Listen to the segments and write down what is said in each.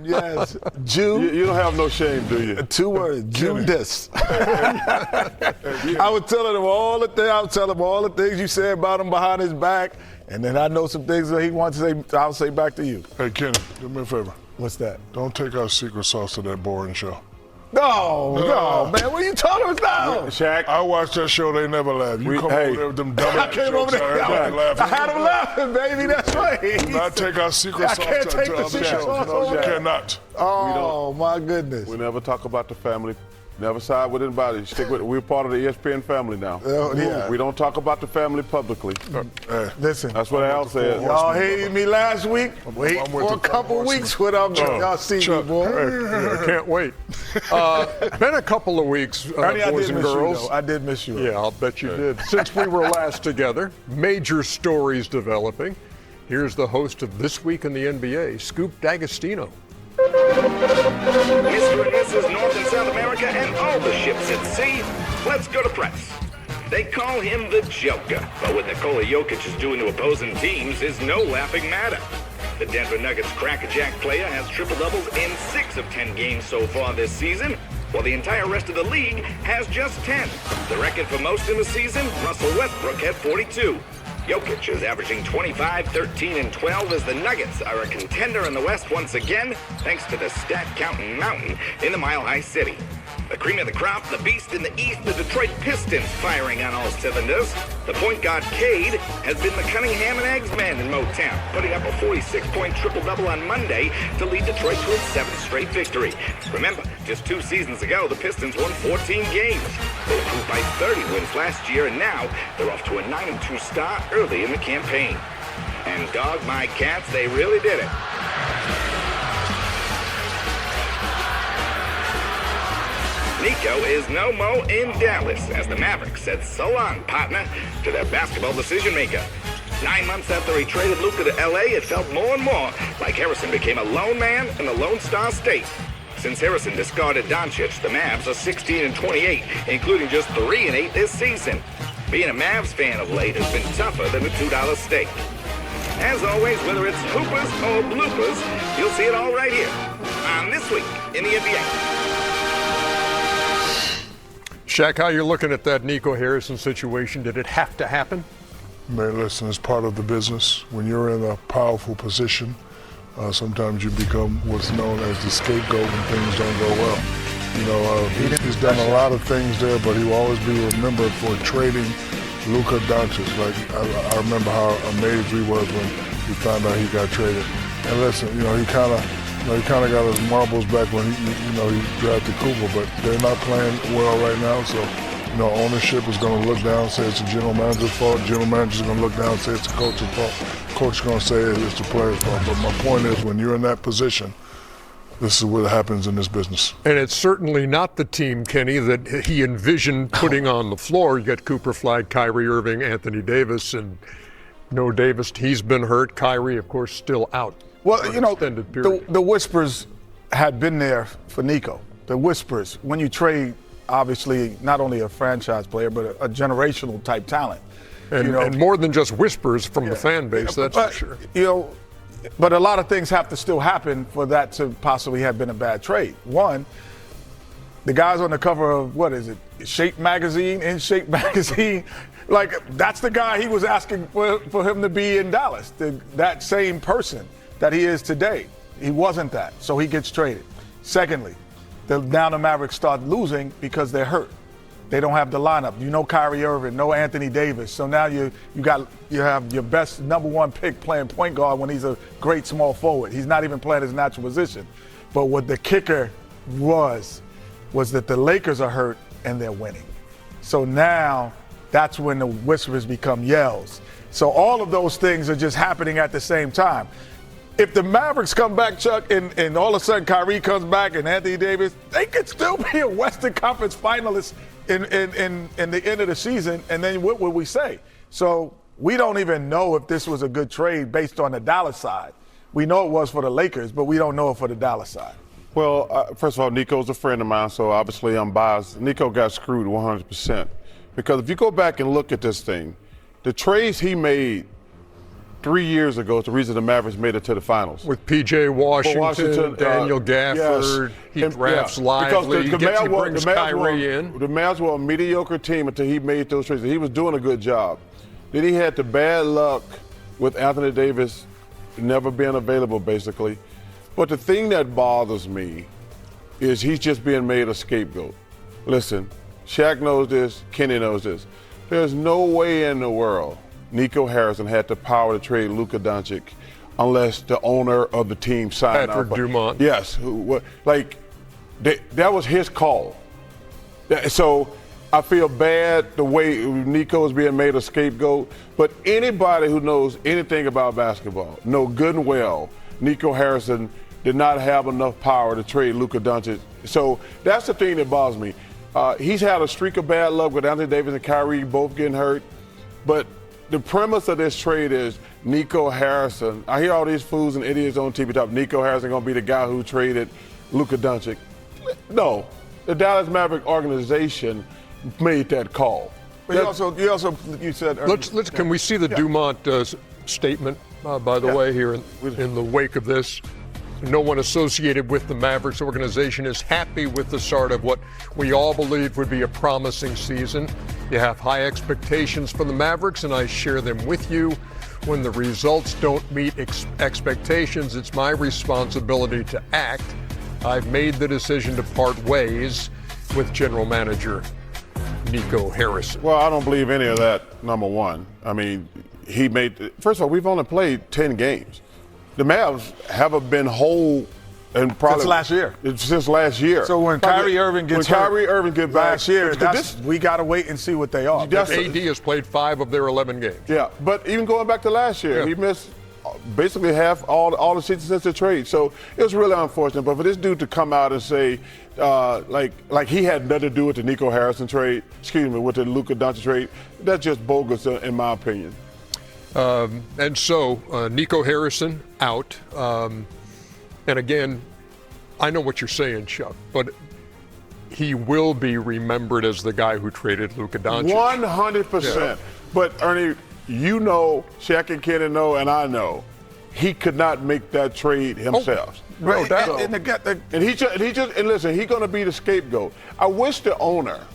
Yes, Jew. You don't have no shame, do you? 2 words, Judas. I was telling him all the things. I was telling him all the things you said about him behind his back, and then I know some things that he wants to say. I'll say back to you. Hey, Kenny, do me a favor. What's that? Don't take our secret sauce to that boring show. No, man. What are you talking about? Shaq, I watched that show. They never laugh. You come over there with them dumb I came over there. I had him laughing, baby. That's right. Do not take our secret sauce can't take to the other secret shows. sauce No, over you there. cannot. Oh, my goodness. we never talk about the family. Never side with anybody. Stick with it. We're part of the ESPN family now. Yeah. We don't talk about the family publicly. Listen. That's what Al said. Y'all hated me last week. Wait I'm with for a the couple weeks when y'all see me, boy. I can't wait. Been a couple of weeks, Ernie, I boys did and miss girls. you, though. I did miss you. Yeah, I'll bet you did. Since we were last together, major stories developing. Here's the host of This Week in the NBA, Scoop D'Agostino. Mr. and Mrs. North and South America and all the ships at sea, let's go to press. They call him the Joker, but what Nikola Jokic is doing to opposing teams is no laughing matter. The Denver Nuggets crackerjack player has triple-doubles in 6 of 10 games so far this season, while the entire rest of the league has just 10. The record for most in the season, Russell Westbrook had 42. Jokic is averaging 25, 13, and 12 as the Nuggets are a contender in the West once again, thanks to the stat-counting mountain in the Mile High City. The cream of the crop, the beast in the East, the Detroit Pistons firing on all cylinders. The point guard Cade has been the Cunningham and Eggs man in Motown, putting up a 46-point triple-double on Monday to lead Detroit to its 7th straight victory. Remember, just 2 seasons ago, the Pistons won 14 games. They improved by 30 wins last year, and now they're off to a 9-2 start early in the campaign. And dog my cats, they really did it. Nico is no mo in Dallas as the Mavericks said so long, partner, to their basketball decision maker. 9 months after he traded Luka to LA, it felt more and more like Harrison became a lone man in the Lone Star State. Since Harrison discarded Doncic, the Mavs are 16-28, including just 3-8 this season. Being a Mavs fan of late has been tougher than a $2 steak. As always, whether it's hoopers or bloopers, you'll see it all right here on This Week in the NBA. Shaq, how you looking at that Nico Harrison situation? Did it have to happen? Man, listen, it's part of the business. When you're in a powerful position, sometimes you become what's known as the scapegoat when things don't go well. You know, he's done a lot of things there, but he will always be remembered for trading Luka Doncic. Like, I remember how amazed we was when we found out he got traded. And listen, you know, he kind of got his marbles back when he drafted Cooper, but they're not playing well right now. So, you know, ownership is going to look down and say it's the general manager's fault. General manager's going to look down and say it's the coach's fault. Coach is going to say it's the player's fault. But my point is, when you're in that position, this is what happens in this business. And it's certainly not the team, Kenny, that he envisioned putting on the floor. You got Cooper Flag, Kyrie Irving, Anthony Davis, and no Davis. He's been hurt. Kyrie, of course, still out. Well, you know, the whispers had been there for Nico. The whispers, when you trade, obviously, not only a franchise player, but a generational type talent. And, you know, and more than just whispers from the fan base, that's for sure. You know, but a lot of things have to still happen for that to possibly have been a bad trade. One, the guy's on the cover of, what is it, Shape Magazine, In Shape Magazine. Like, that's the guy he was asking for him to be in Dallas, that same person that he is today. He wasn't that, so he gets traded. Secondly, now the Mavericks start losing because they're hurt. They don't have the lineup. You know Kyrie Irving, no Anthony Davis. So now you have your best number 1 pick playing point guard when he's a great small forward. He's not even playing his natural position. But what the kicker was that the Lakers are hurt and they're winning. So now that's when the whispers become yells. So all of those things are just happening at the same time. If the Mavericks come back, Chuck, and all of a sudden Kyrie comes back and Anthony Davis, they could still be a Western Conference finalist in the end of the season, and then what would we say? So we don't even know if this was a good trade based on the Dallas side. We know it was for the Lakers, but we don't know it for the Dallas side. Well, first of all, Nico's a friend of mine, so obviously I'm biased. Nico got screwed 100%. Because if you go back and look at this thing, the trades he made 3 years ago is the reason the Mavericks made it to the finals. With P.J. Washington, Daniel Gafford, he drafts Lively, he brings Kyrie in. The Mavs were a mediocre team until he made those trades. He was doing a good job. Then he had the bad luck with Anthony Davis never being available, basically. But the thing that bothers me is he's just being made a scapegoat. Listen, Shaq knows this, Kenny knows this. There's no way in the world Nico Harrison had the power to trade Luka Doncic unless the owner of the team signed Patrick Dumont. Yes, that was his call. So I feel bad the way Nico is being made a scapegoat, but anybody who knows anything about basketball know good and well Nico Harrison did not have enough power to trade Luka Doncic. So that's the thing that bothers me. He's had a streak of bad luck with Anthony Davis and Kyrie both getting hurt, but the premise of this trade is Nico Harrison. I hear all these fools and idiots on TV talk, Nico Harrison going to be the guy who traded Luka Doncic. No, the Dallas Maverick organization made that call. But you said earlier. Can we see the Dumont statement, by the way, here in the wake of this? No one associated with the Mavericks organization is happy with the start of what we all believed would be a promising season. You have high expectations for the Mavericks, and I share them with you. When the results don't meet expectations, it's my responsibility to act. I've made the decision to part ways with general manager Nico Harrison. Well, I don't believe any of that, number one. I mean, first of all, we've only played 10 games. The Mavs haven't been whole and probably since last year. So when Kyrie Irving gets back last year, we got to wait and see what they are. AD has played 5 of their 11 games. Yeah, but even going back to last year, he missed basically half all the season since the trade. So it was really unfortunate. But for this dude to come out and say like he had nothing to do with the Nico Harrison trade, with the Luka Doncic trade, that's just bogus in my opinion. And so Nico Harrison out. And again, I know what you're saying, Chuck, but he will be remembered as the guy who traded Luka Doncic. 100%. Yeah. But Ernie, you know, Shaq and Kenny know, and I know, he could not make that trade himself. And listen, he's going to be the scapegoat. I wish the owner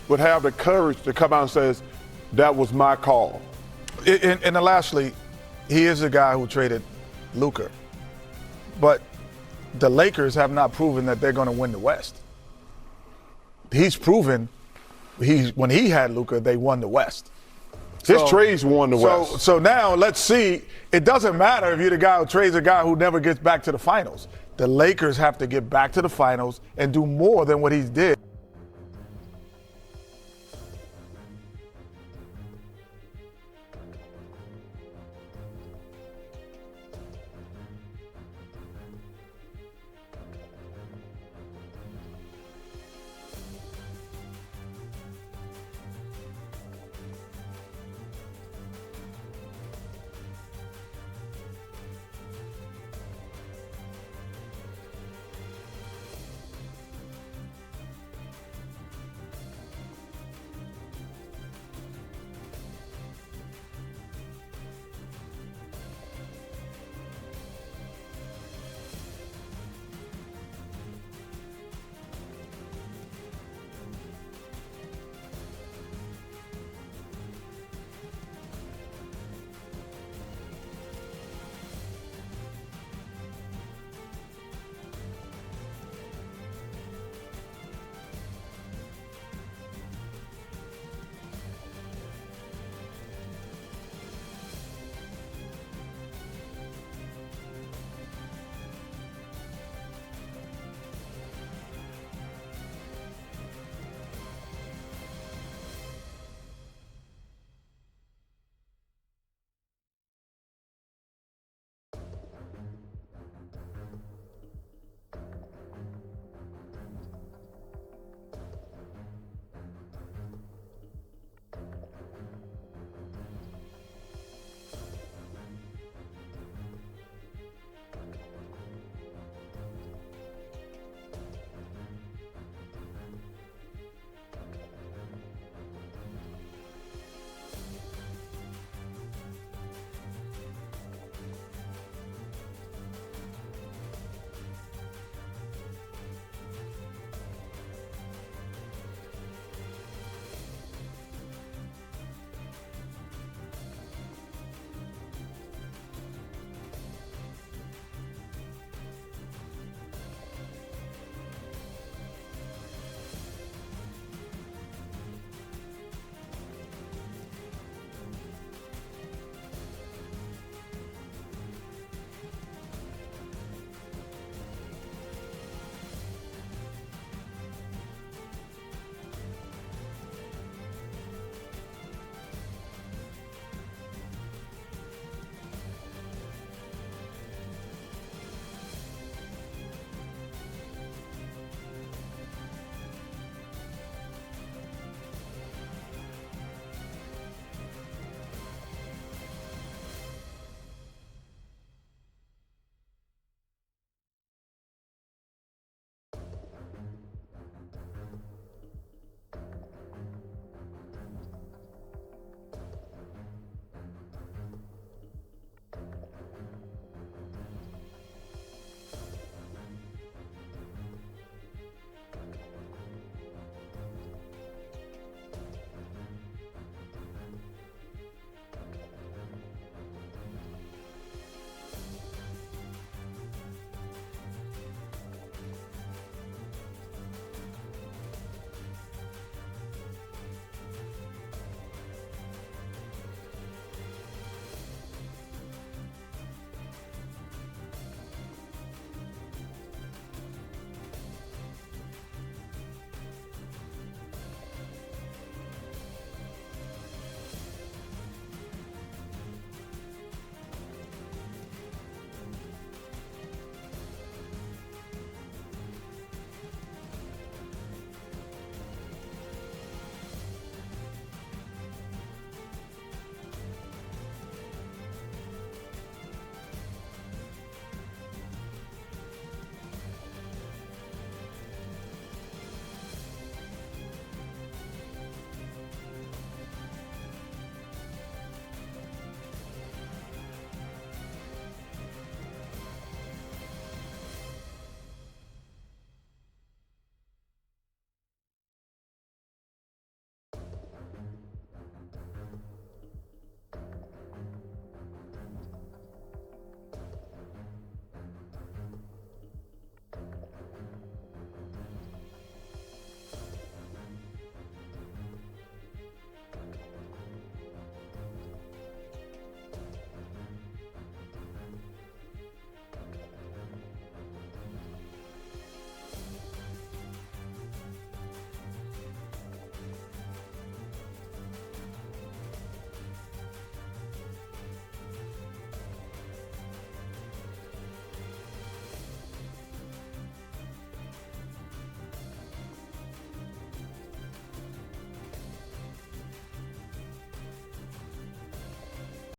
would have the courage to come out and says, that was my call. And lastly, he is the guy who traded Luka. But the Lakers have not proven that they're going to win the West. He's proven when he had Luka, they won the West. His trades won the West. So now let's see. It doesn't matter if you're the guy who trades a guy who never gets back to the finals. The Lakers have to get back to the finals and do more than what he did.